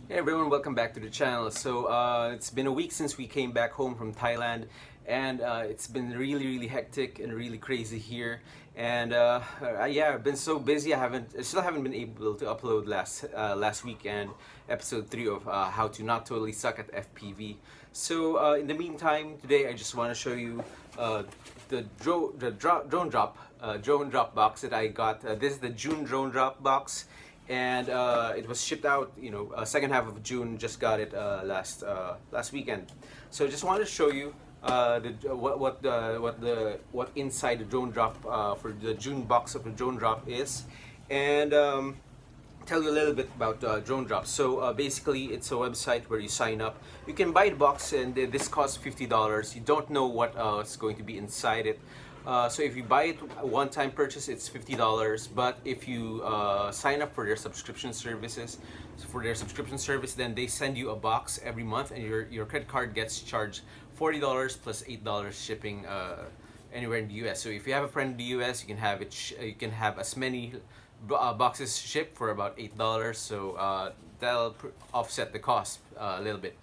Hey everyone, welcome back to the channel. So it's been a week since we came back home from Thailand, and it's been really hectic and really crazy here. And yeah, I've been so busy. I still haven't been able to upload last weekend episode 3 of how to not totally suck at FPV. So in the meantime, today I just want to show you the drone drop box that I got. This is the June drone drop box. And it was shipped out, second half of June. Just got it last weekend. So just wanted to show you what inside the drone drop for the June box of the drone drop is, and tell you a little bit about drone drops. So basically, it's a website where you sign up. You can buy the box, and this costs $50. You don't know what's going to be inside it. So if you buy it one-time purchase, it's $50. But if you sign up for their subscription service, then they send you a box every month, and your credit card gets charged $40 plus $8 shipping anywhere in the U.S. So if you have a friend in the U.S., you can have it. You can have as many boxes shipped for about $8. So that'll offset the cost a little bit.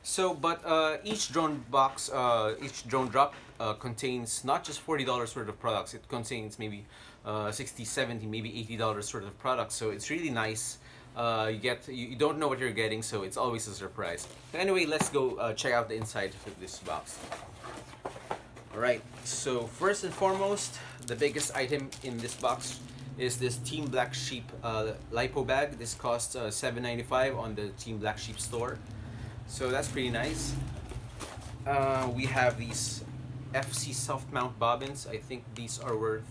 So, but each drone box, each drone drop contains not just $40 worth of products. It contains maybe $60, $70, maybe $80 worth of products. So it's really nice. You don't know what you're getting, so it's always a surprise. But anyway, let's go check out the inside of this box. All right. So first and foremost, the biggest item in this box is this Team Black Sheep lipo bag. This costs $7.95 on the Team Black Sheep store. So that's pretty nice. We have these FC soft mount bobbins. I think these are worth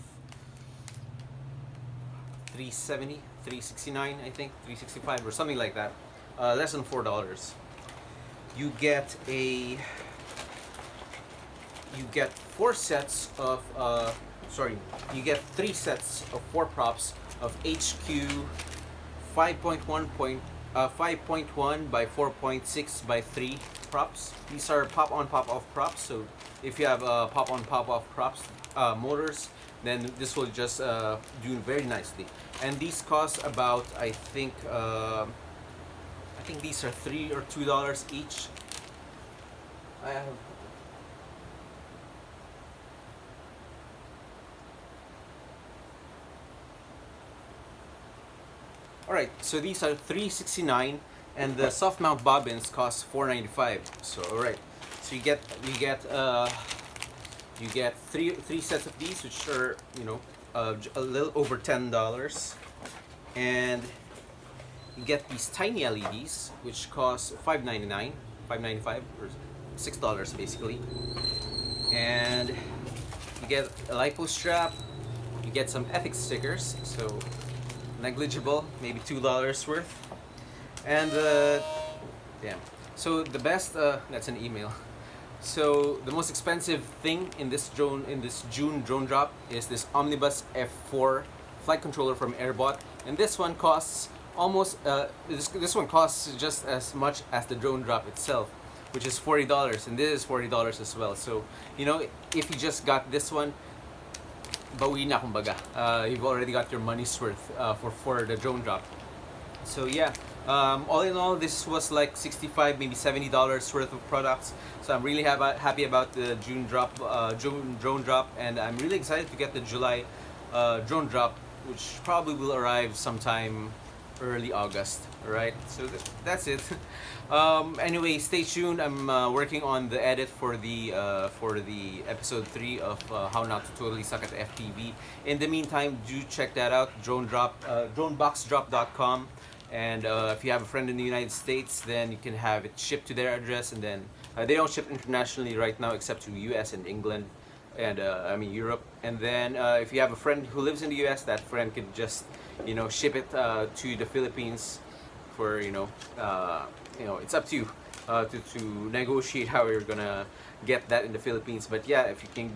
$370, $369, I think $365 or something like that. Less than $4. You get four sets of you get 3 sets of 4 props of HQ 5.1 by 4.6 by 3 props. These are pop-on, pop-off props. So if you have pop-on, pop-off props motors, then this will just do very nicely. And these cost about, I think these are $3 or $2 each. I have. Alright, so these are $369, and the soft mount bobbins cost $4.95. So alright, so you get three sets of these, which are a little over $10, and you get these tiny LEDs, which cost $5.95 or $6 basically, and you get a lipo strap. You get some ethics stickers, so negligible, maybe $2 worth, and damn. So the best, that's an email. So the most expensive thing in this June drone drop is this Omnibus F4 flight controller from Airbot, and this one costs almost this one costs just as much as the drone drop itself, which is $40, and this is $40 as well. So if you just got this one, bawi na kumbaga. You've already got your money's worth for the drone drop. So yeah, all in all, this was like $65, maybe $70 worth of products. So I'm really happy about the June drone drop, and I'm really excited to get the July drone drop, which probably will arrive sometime early August. Alright, so that's it. Anyway, stay tuned. I'm working on the edit for the episode 3 of how not to totally suck at FPV. In the meantime, do check that out, droneboxdrop.com. And if you have a friend in the United States, then you can have it shipped to their address, and then they don't ship internationally right now except to US and England, and Europe. And then if you have a friend who lives in the US, that friend can just ship it to the Philippines for it's up to you to negotiate how you're gonna get that in the Philippines. But yeah, if you can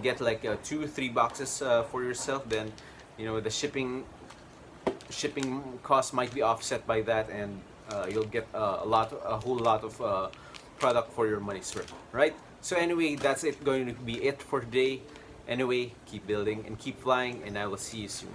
get like 2 or 3 boxes for yourself, then the shipping cost might be offset by that, and you'll get a whole lot of product for your money's worth, right? So anyway, that's going to be it for today. Anyway, keep building and keep flying, and I will see you soon.